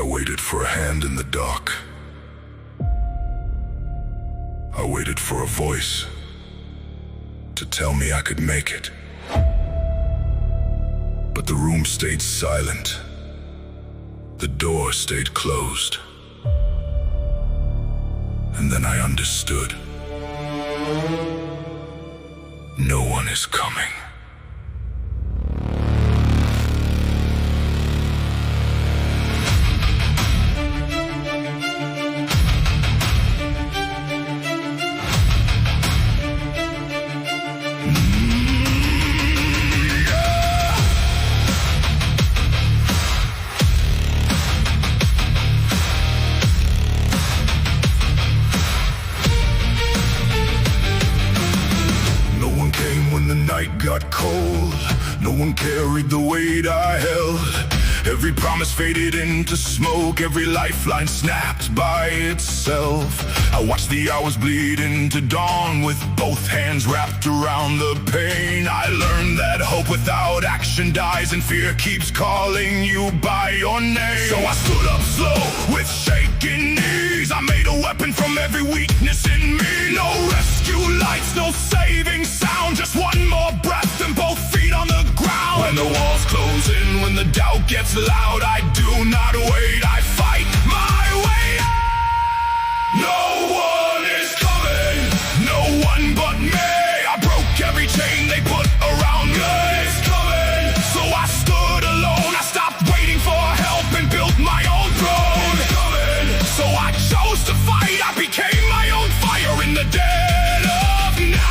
I waited for a hand in the dark. I waited for a voice to tell me I could make it. But the room stayed silent. The door stayed closed. And then I understood. No one is coming. Got cold, no one carried the weight I held. Every promise faded into smoke, every lifeline snapped by itself. I watched the hours bleed into dawn with both hands wrapped around the pain. I learned that hope without action dies, and fear keeps calling you by your name. So I stood up slow with shaking knees. I made a weapon from every weakness in me. No rescue lights, no saving sound, just one more breath and both feet on the ground. When the walls close in, when the doubt gets loud, I do not wait, I fight my way out. No one is coming, no one but me. I broke every chain they put around me. It's coming, so I stood alone. I stopped waiting for help and built my own throne. It's coming, so I chose to fight. I became my own fire in the dead of night.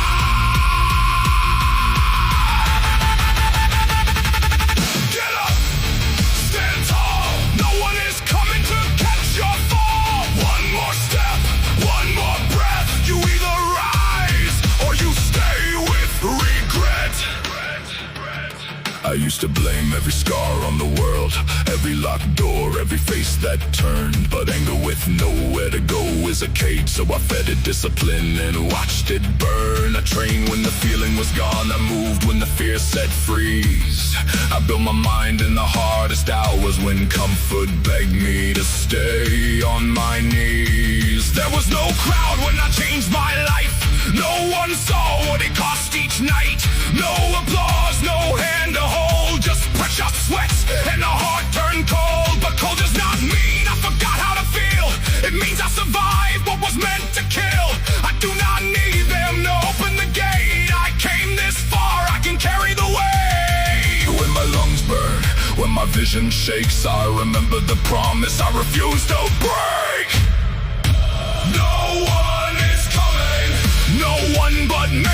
I used to blame every scar on the world, every locked door, every face that turned. But anger with nowhere to go is a cage, so I fed it discipline and watched it burn. I trained when the feeling was gone, I moved when the fear said freeze. I built my mind in the hardest hours when comfort begged me to stay on my knees. There was no crowd when I changed my life. No one saw what it cost each night. No applause, no hand to hold, just pressure, sweat, and the heart turned cold. But cold does not mean I forgot how to feel. It means I survived what was meant to kill. I do not need them to open the gate. I came this far, I can carry the weight. When my lungs burn, when my vision shakes, I remember the promise I refuse to break. No one is coming, no one but me.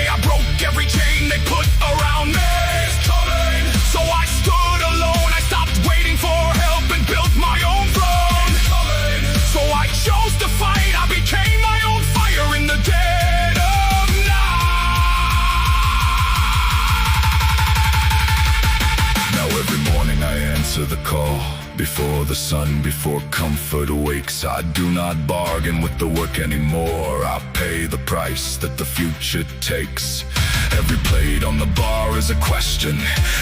I broke every chain they put around me. It's coming, so I stood alone. I stopped waiting for help and built my own throne. It's coming, so I chose to fight. I became my own fire in the dead of night. Now every morning I answer the call. Before the sun, before comfort wakes, I do not bargain with the work anymore. I pay the price that the future takes. Every plate on the bar is a question.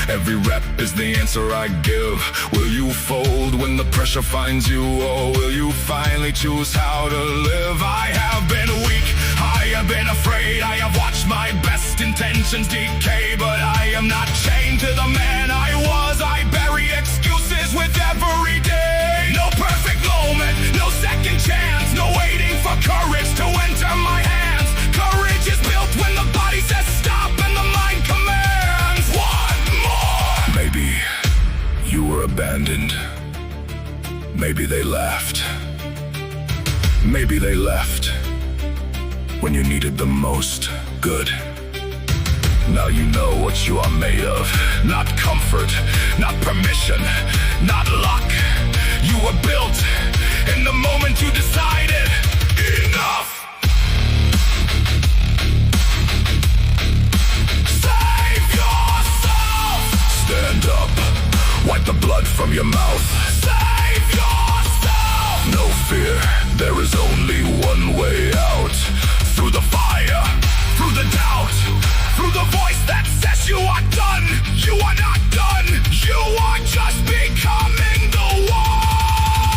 Every rep is the answer I give. Will you fold when the pressure finds you, or will you finally choose how to live? I have been weak, I have been afraid. I have watched my best intentions decay, but I am not chained to the man I was. I bury excuses with every day. No perfect moment, no second chance, no waiting for courage to enter my hands. Courage is built when the body says stop and the mind commands one more. Maybe you were abandoned. Maybe they laughed. Maybe they left when you needed them most. Good. Now you know what you are made of. Not comfort, not permission, not luck. You were built in the moment you decided enough. Save yourself. Stand up, wipe the blood from your mouth. Save yourself. No fear, there is only one way out. Through the fire, through the doubt, through the voice that says you are done. You are not done. You are just becoming the one.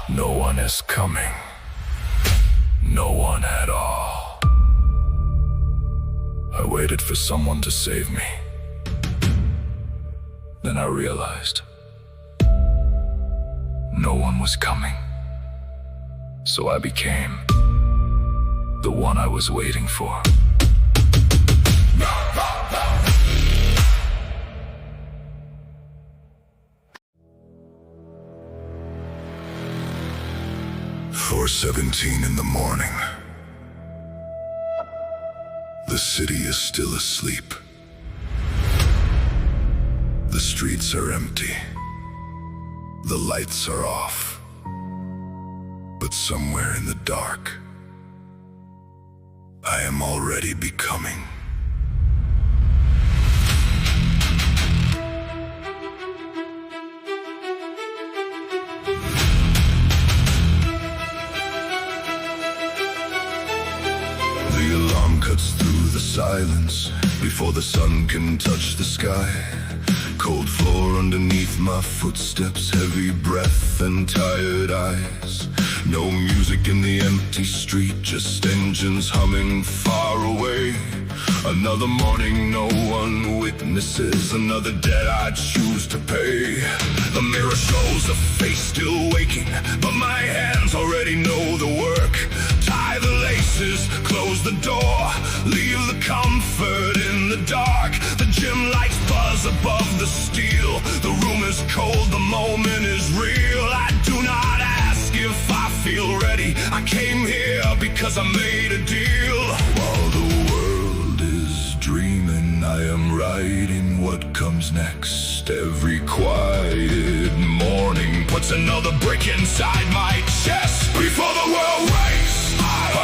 No one is coming. No one at all. I waited for someone to save me. Then I realized no one was coming. So I became the one I was waiting for. "4:17 in the morning. The city is still asleep. The streets are empty. The lights are off. But somewhere in the dark, I am already becoming. The alarm cuts through the silence before the sun can touch the sky. Cold floor underneath my footsteps, heavy breath and tired eyes. No music in the empty street, just engines humming far away. Another morning no one witnesses, another debt I choose to pay. The mirror shows a face still waking, but my hands already know the work. Tie the laces, close the door, leave the comfort in the dark. The gym lights buzz above the steel. The room is cold, the moment is real. I do not ask if I feel ready. I came here because I made a deal. While the world is dreaming, I am writing what comes next. Every quiet morning puts another brick inside my chest. Before the world wakes,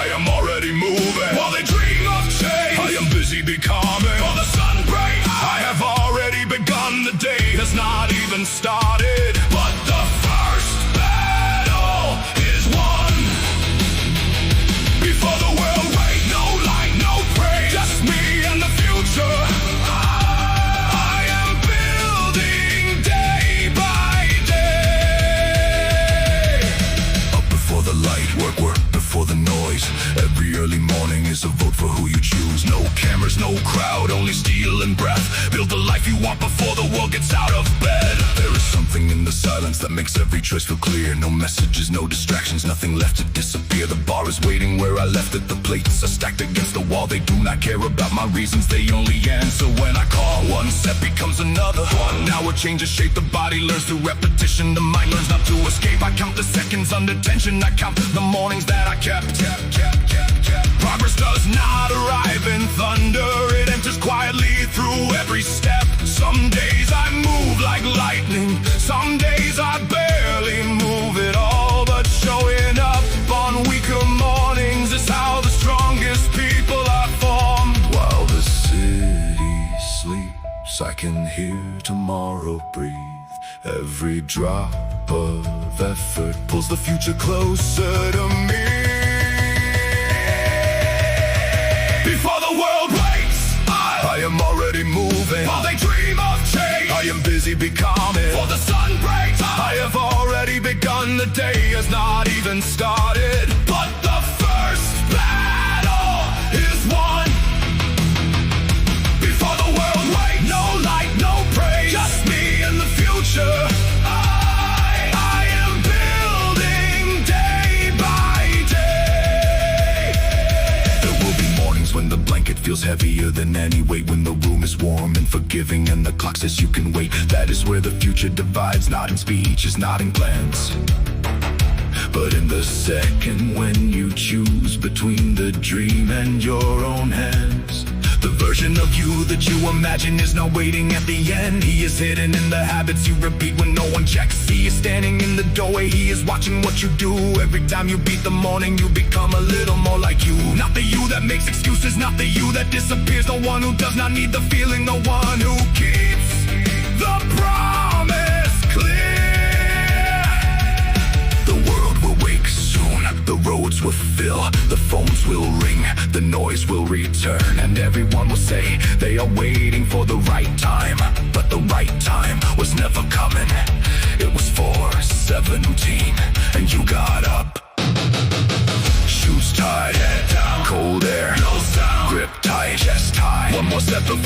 I am already moving. While they dream of change, I am busy becoming. While the sun breaks, I have already begun. The day has not even started, but the first battle is won. Before the world wakes, no light, no praise, just me and the future. I am building day by day. Up before the light, work before the noise. Every early morning is a vote for who you choose. No cameras, no crowd, only steel and breath. Build the life you want before the world gets out of bed. There is something in the silence that makes every choice feel clear. No messages, no distractions, nothing left to disappear. The bar is waiting where I left it. The plates are stacked against the wall. They do not care about my reasons, they only answer when I call. One step becomes another. 1 hour changes shape, the body learns through repetition. The mind learns not to escape. I count the seconds under tension. I count the mornings that I kept. Progress does not arrive in thunder. It enters quietly through every step. Some days I move like lightning, some days I barely move at all. But showing up on weaker mornings is how the strongest people are formed. While the city sleeps, I can hear tomorrow breathe. Every drop of effort pulls the future closer to me. Before the world wakes, I am already moving. While they dream of change, I am busy becoming. Before the sun breaks, I have already begun. The day has not even started, but the first battle is won. Before the world wakes, no light, no praise, just me and the future. I am building day by day. There will be mornings when the blanket feels heavier than any weight, when the room is warm and forgiving and the clock says you can wait. That is where the future divides, not in speeches, not in plans, but in the second when you choose between the dream and your own hands. The version of you that you imagine is not waiting at the end. He is hidden in the habits you repeat when no one checks. He is standing in the doorway, he is watching what you do. Every time you beat the morning, you become a little more like you. Not the you that makes excuses, not the you that disappears. The one who does not need the feeling, the one who keeps the promise clear. The world will wake soon, the roads will fill, the phones will ring, the noise will return, and everyone will say they are waiting for the right time. But the right time was never coming. It was 4:17, and you got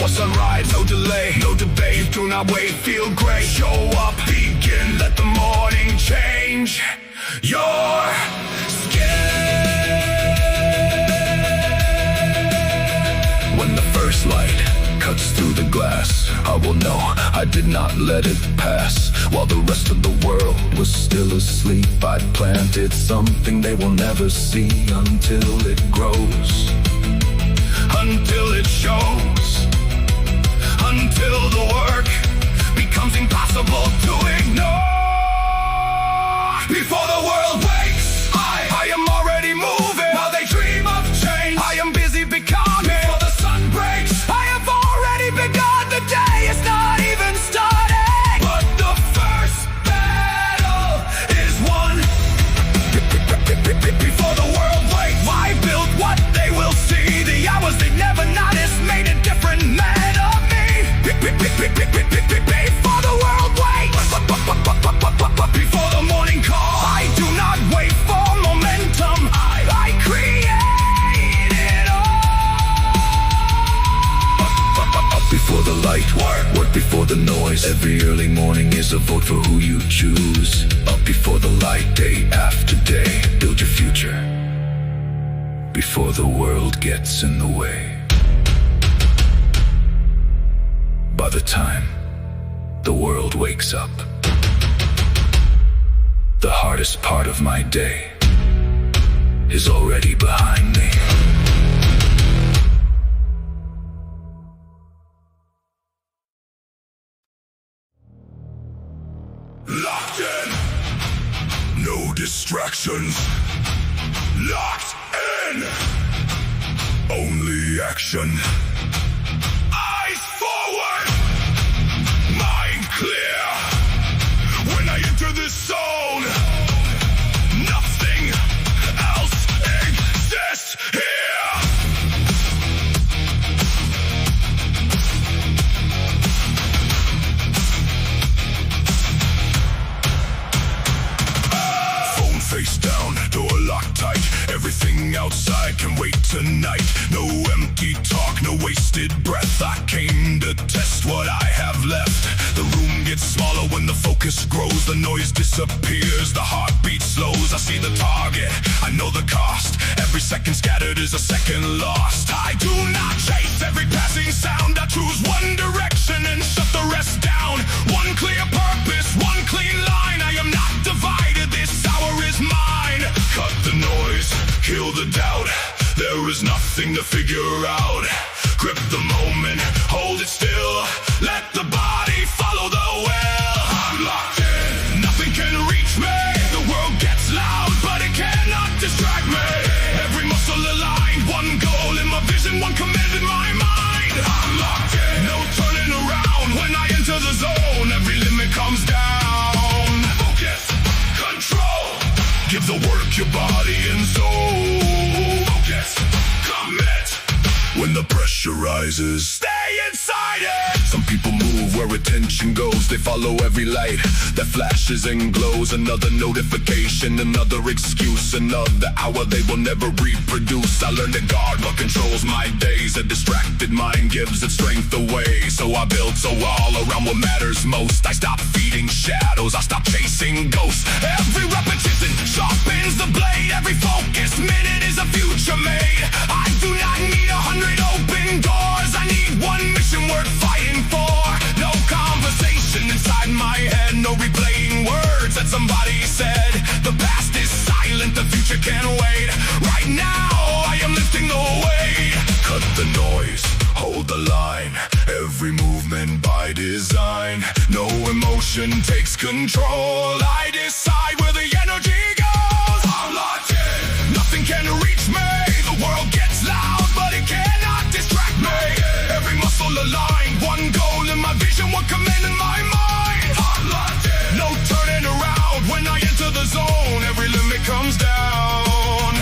before sunrise, no delay, no debate, do not wait, feel great. Show up, begin, let the morning change your skin. When the first light cuts through the glass, I will know I did not let it pass. While the rest of the world was still asleep, I planted something they will never see until it grows, until it shows, until the work becomes impossible to ignore. Before the world wakes, I am already moving. While they dream of change, I am busy becoming. Before the sun breaks, I have already begun. The day is not even starting, but the first battle is won. Before the world wakes, I built what they will see. The hours they never noticed made a different man of me. Before the world wakes, before the morning call, I do not wait for momentum. I create it all. Before the light, work before the noise. Every early morning is a vote for who you choose. Up before the light, day after day. Build your future before the world gets in the way. By the time the world wakes up, the hardest part of my day is already behind me. Locked in, no distractions. Locked in, only action. Eyes forward, mind clear. When I enter this zone, nothing else exists here. Phone face down, door locked tight. Everything outside can wait tonight. No empty talk, no wasted breath. I came to test what I have left. The room gets smaller when the focus grows. The noise disappears, the heartbeat slows. I see the target, I know the cost. Every second scattered is a second lost. I do not chase every passing sound. I choose one direction and shut the rest down. One clear purpose, one clean line. I am not divided, this hour is mine. Cut the noise, kill the doubt. There is nothing to figure out. Grip the moment, hold it still. Let the body follow the will. I'm locked in, nothing can reach me. The world gets loud, but it cannot distract me. Every muscle aligned, one goal in my vision, one command in my mind. I'm locked in, no turning around. When I enter the zone, every limit comes down. Focus, control, give the work your body and soul. Focus, commit. When the pressure rises, stay inside it. Some people move where attention goes. They follow every light that flashes and glows. Another notification, another excuse, another hour they will never reproduce. I learned to guard what controls my days. A distracted mind gives its strength away. So I built a wall around what matters most. I stopped feeding shadows, I stopped chasing ghosts. Every repetition sharpens the blade. Every focused minute is a future made. I do not need 100 open doors. I need one mission worth fighting for. No conversation inside my head, no replaying words that somebody said. The past is silent, the future can't wait. Right now, I am lifting the weight. Cut the noise, hold the line. Every movement by design. No emotion takes control. I decide where the energy goes. I'm locked in, nothing can reach me. The world gets loud, but it cannot distract me. Every muscle aligned, one goal in my vision, one command in my mind. I'm locked in, no turning around. When I enter the zone, every limit comes down.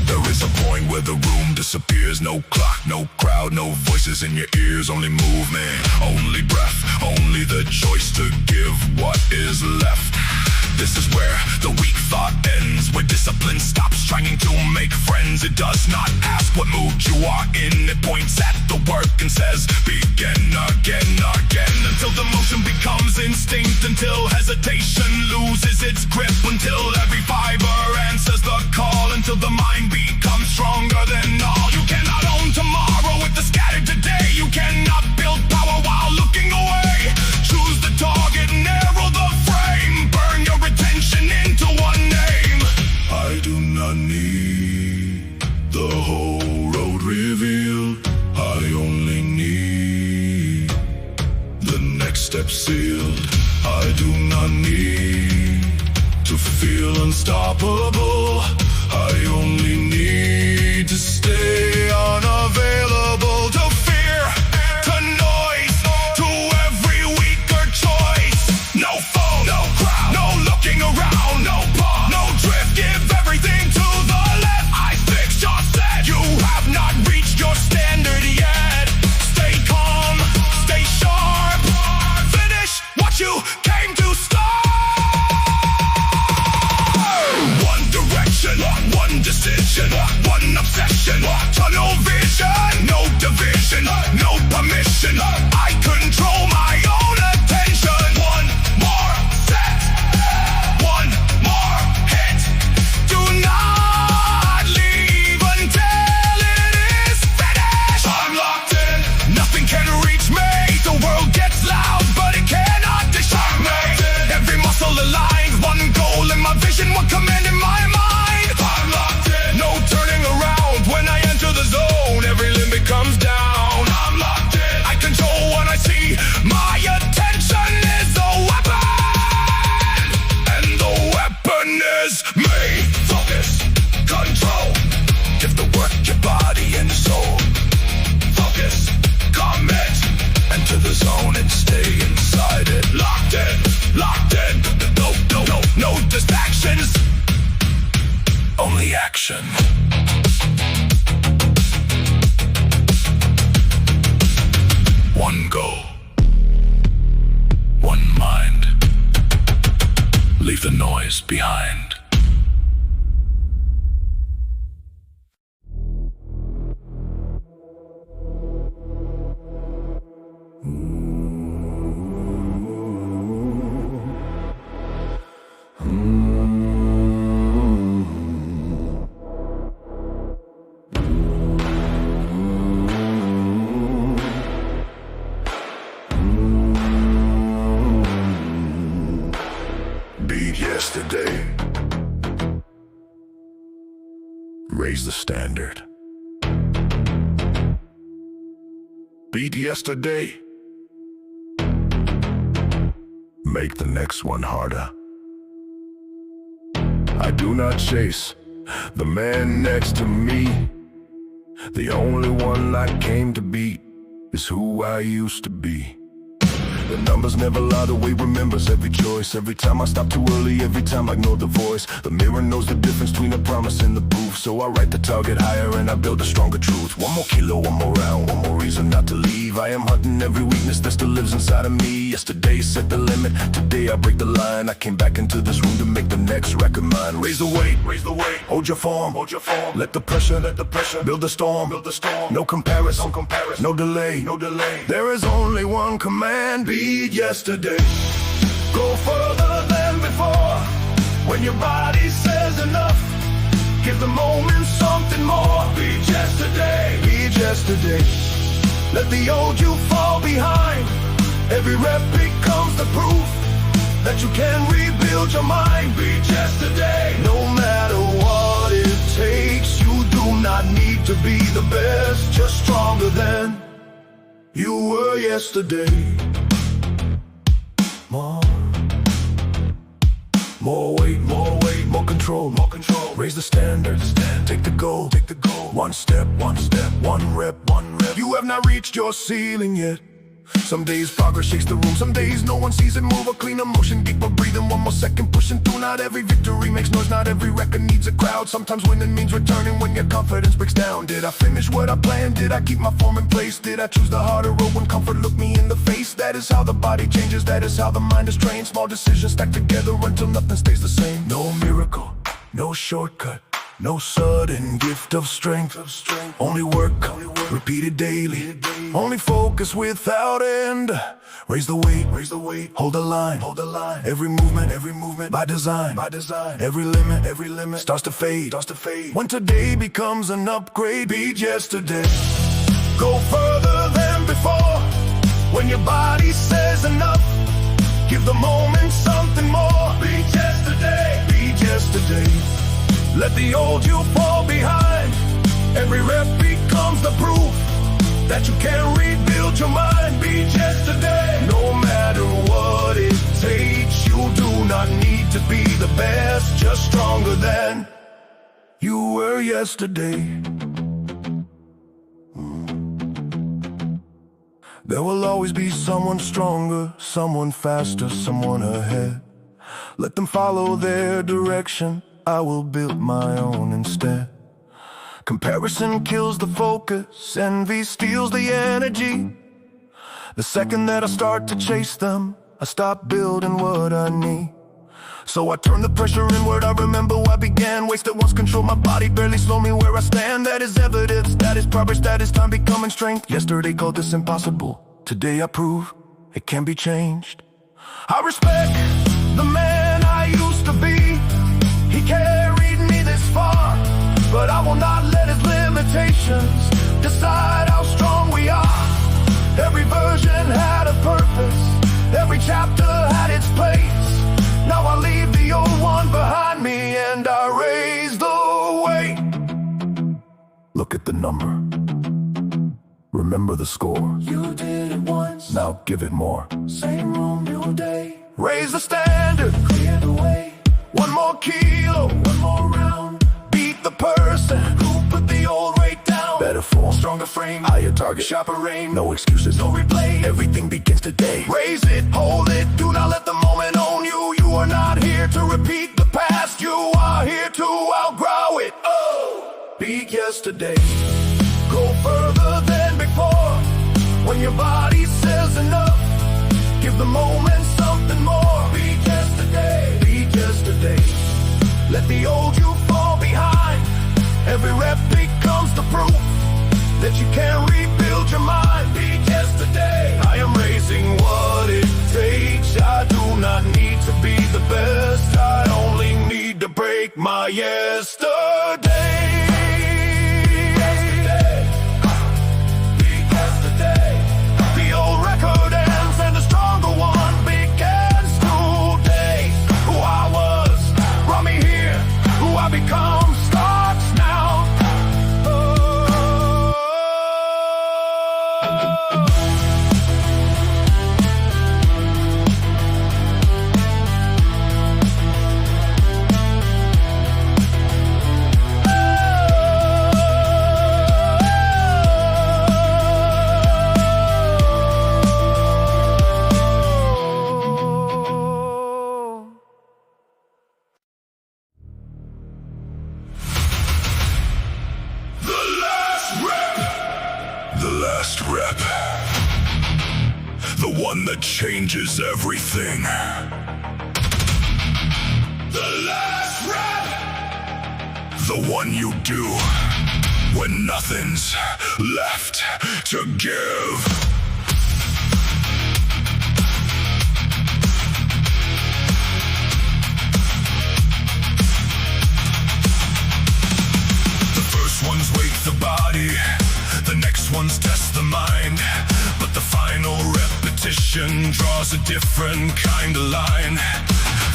There is a point where the room disappears. No clock, no crowd, no voices in your ears. Only movement, only breath, only the choice to give what is left. This is where the weak thought ends, where discipline stops trying to make friends it does not ask what mood you are in. It points at the work and says, begin again, again. Until the motion becomes instinct, until hesitation loses its grip, until every fiber answers the call, until the mind becomes stronger than all. You cannot own tomorrow with the scattered today. You cannot build power while looking away. Choose the target, narrow the frame, burn your attention into one name. I do not need the whole road revealed. I only need the next step sealed. I do not need to feel unstoppable. I only need to stay unavailable to fear, to noise, to every weaker choice. No phone, no crowd, no looking around, no pause, no drift. Give everything to the left. I fix your set. You have not reached your standard yet. Stay calm, stay sharp. Finish what you came to start. One direction, one decision, one obsession, tunnel vision, no division, no permission. I control my own attention. One more set, one more hit. Do not leave until it is finished. I'm locked in, nothing can reach me. The world gets loud, but it cannot distract me. Every muscle aligns, one goal in my vision, one command in my mind. I'm locked in, no turning around. When I enter the zone, every limb becomes down. I'm locked in, I control what I see. My attention is the weapon, and the weapon is me. Focus, control, give the work your body and soul. Focus, commit, enter the zone and stay inside it. Locked in, no, no, no, no distractions, only action. One goal, one mind. Leave the noise behind. Beat yesterday. Raise the standard. Beat yesterday. Make the next one harder. I do not chase the man next to me. The only one I came to beat is who I used to be. The numbers never lie, the way remembers every choice. Every time I stop too early, every time I ignore the voice. The mirror knows the difference between the promise and the proof. So I write the target higher and I build a stronger truth. One more kilo, one more round, one more reason not to leave. I am hunting every weakness that still lives inside of me. Yesterday set the limit, today I break the line. I came back into this room to make the next record mine. Raise the weight, hold your form, Let the pressure, build a storm, No comparison, no delay, There is only one command. Beat yesterday. Go further than before. When your body says enough, give the moment something more. Beat yesterday. Let the old you fall behind. Every rep becomes the proof that you can rebuild your mind. Beat yesterday. No matter what it takes, you do not need to be the best, just stronger than you were yesterday. More weight, more control, Raise the standard, take the goal, One step, one rep. You have not reached your ceiling yet. Some days progress shakes the room, some days no one sees it move. A cleaner motion, deeper breathing, one more second pushing through. Not every victory makes noise, not every record needs a crowd. Sometimes winning means returning when your confidence breaks down. Did I finish what I planned? Did I keep my form in place? Did I choose the harder road when comfort looked me in the face? That is how the body changes, that is how the mind is trained. Small decisions stacked together until nothing stays the same. No miracle, no shortcut, No sudden gift of strength, only work, repeated daily. Only focus without end. Raise the weight, hold the line. Every movement, by design. Every limit, starts to fade. When today becomes an upgrade, beat yesterday. Go further than before. When your body says enough, give the moment something more. Beat yesterday. Let the old you fall behind. Every rep becomes the proof that you can rebuild your mind. Beat yesterday. No matter what it takes, you do not need to be the best, just stronger than you were yesterday. There will always be someone stronger, someone faster, someone ahead. Let them follow their direction, I will build my own instead. Comparison kills the focus, envy steals the energy. The second that I start to chase them, I stop building what I need. So I turn the pressure inward, I remember why I began. Wasted once control my body, barely slow me where I stand. That is evidence, that is progress, that is time becoming strength. Yesterday called this impossible, today I prove it can be changed. I respect the man I used to be. He carried me this far, but I will not let his limitations decide how strong we are. Every version had a purpose, every chapter had its place. Now I leave the old one behind me and I raise the weight. Look at the number, remember the score. You did it once, now give it more. Same room, new day. Raise the standard, clear the way. One more kilo, one more round. Beat the person who put the old weight down. Better form, stronger frame, higher target, sharper aim. No excuses, no replay, everything begins today. Raise it, hold it, do not let the moment own you. You are not here to repeat the past, you are here to outgrow it. Oh, beat yesterday. Go further than before. When your body says enough, give the moment something more. Beat yesterday, beat yesterday. Let the old you fall behind. Every rep becomes the proof that you can rebuild your mind. Beat yesterday. I am raising what it takes. I do not need to be the best, I only need to break my yesterday. Rep, the one that changes everything. The last rep, the one you do when nothing's left to give. The first one's wake the body, the next one's test the mind, but the final repetition draws a different kind of line.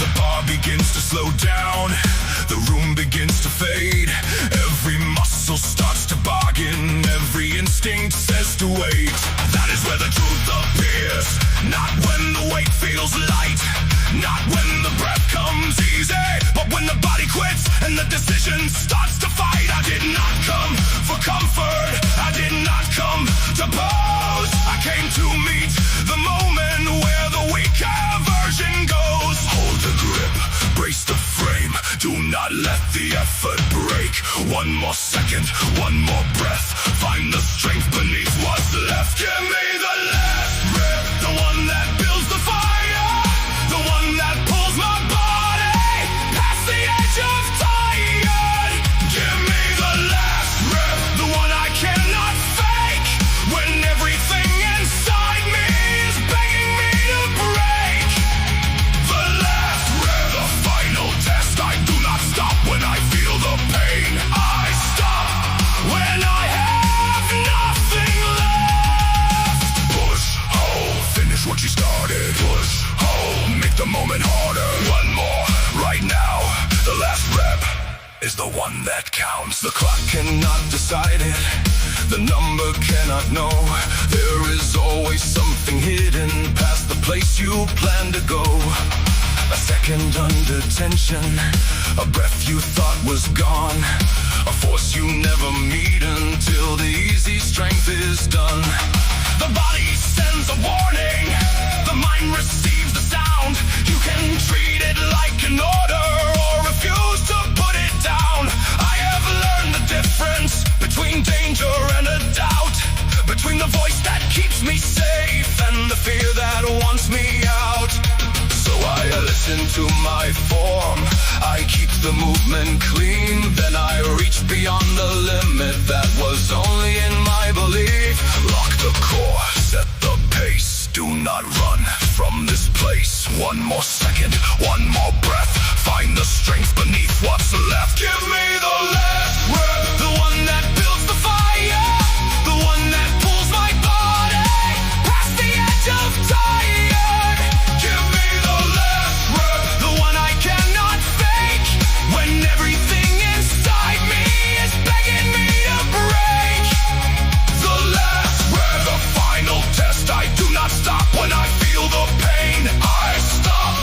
The bar begins to slow down, the room begins to fade. Every muscle starts to bargain, every instinct says to wait. That is where the truth appears, not when the weight feels light, not when the breath comes easy, but when the body quits and the decision starts to fight. I did not come for comfort, I did not come to pose. I came to meet the moment where the weaker version goes. Hold the grip, brace the frame, do not let the effort break. One more second, one more breath, find the strength beneath what's left. Give me the last rip, the one that builds the fire, the one that pulls my body past the edge of tired. moment harder. One more, right now. The last rep is the one that counts. The clock cannot decide it, the number cannot know. There is always something hidden past the place you plan to go. A second under tension, a breath you thought was gone, a force you never meet until the easy strength is done. The body sends a warning, the mind receives the sound. You can treat it like an order or refuse to put it down. I have learned the difference between danger and a doubt, between the voice that keeps me safe and the fear that wants me out. So I listen to my form, I keep the movement clean, then I reach beyond the limit that was only in my belief. Lock the core, set the pace, do not run from this place. One more second, one more breath, find the strength beneath what's left. Give me the last breath, the one that builds the fire, the one that pulls my body past the edge of tired. Give me the last breath, the one I cannot fake, when everything inside me is begging me to break. The last breath, the final test. I do not stop when I feel the pain. I stop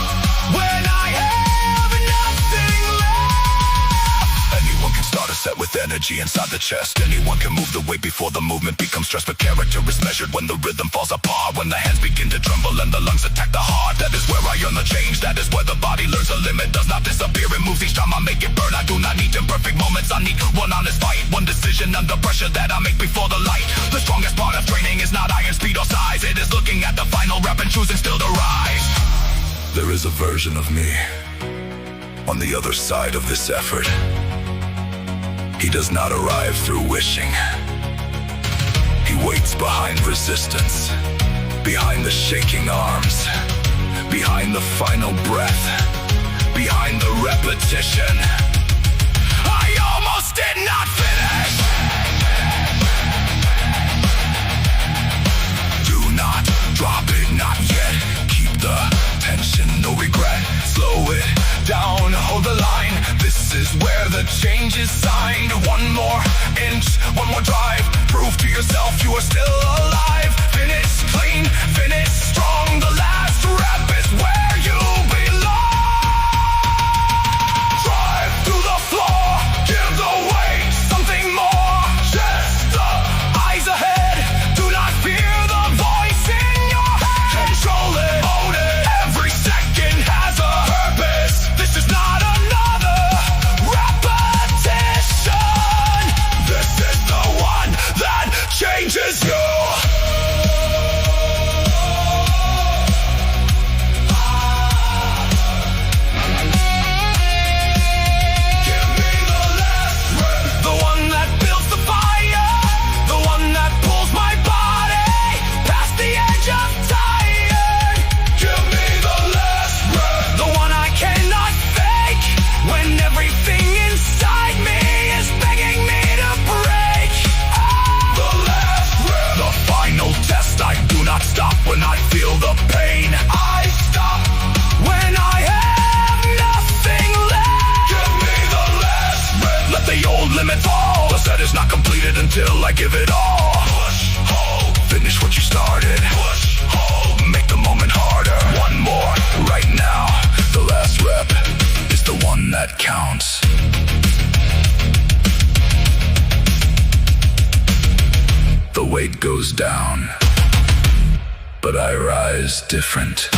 when I have nothing left. Anyone can start a set with energy inside the chest. Anyone can move the weight before the movement becomes stress. But character is measured when the rhythm falls apart, when the hands begin to tremble and the lungs attack the heart. That is where I earn the change, that is where the body learns a limit does not disappear. It moves each time I make it burn. I do not need imperfect moments, I need one honest fight, one decision under pressure that I make before the light. The strongest part of training is not iron, speed or size, it is looking at the final rep and choosing still to rise. There is a version of me on the other side of this effort. He does not arrive through wishing. He waits behind resistance, behind the shaking arms, behind the final breath, behind the repetition. I almost did not finish. Do not drop it, not yet. Keep the tension, no regret. Slow it down, hold the line. This is where the change is signed. One more inch, one more drive. Prove to yourself you are still alive. Finish clean, finish strong. The last rep is where you belong. Drive through the floor, give the weight something more. Just the eyes ahead, do not fear the voice in your head. Control it, own it, every second has a purpose. This is not another repetition. This is the one that changes you. Give me the last breath, the one that builds the fire, the one that pulls my body past the edge of tired. Give me the last breath, the one I cannot fake, when everything inside me is begging me to break. The last breath, the final test. I do not stop when I feel the pain. I stop when I have nothing left. Give me the last breath, let the old limit fall. The set is not completed until I give it all. Push, hold, finish what you started. Push, hold, make the moment harder. One more, right now. The last rep is the one that counts. The weight goes down, but I rise different.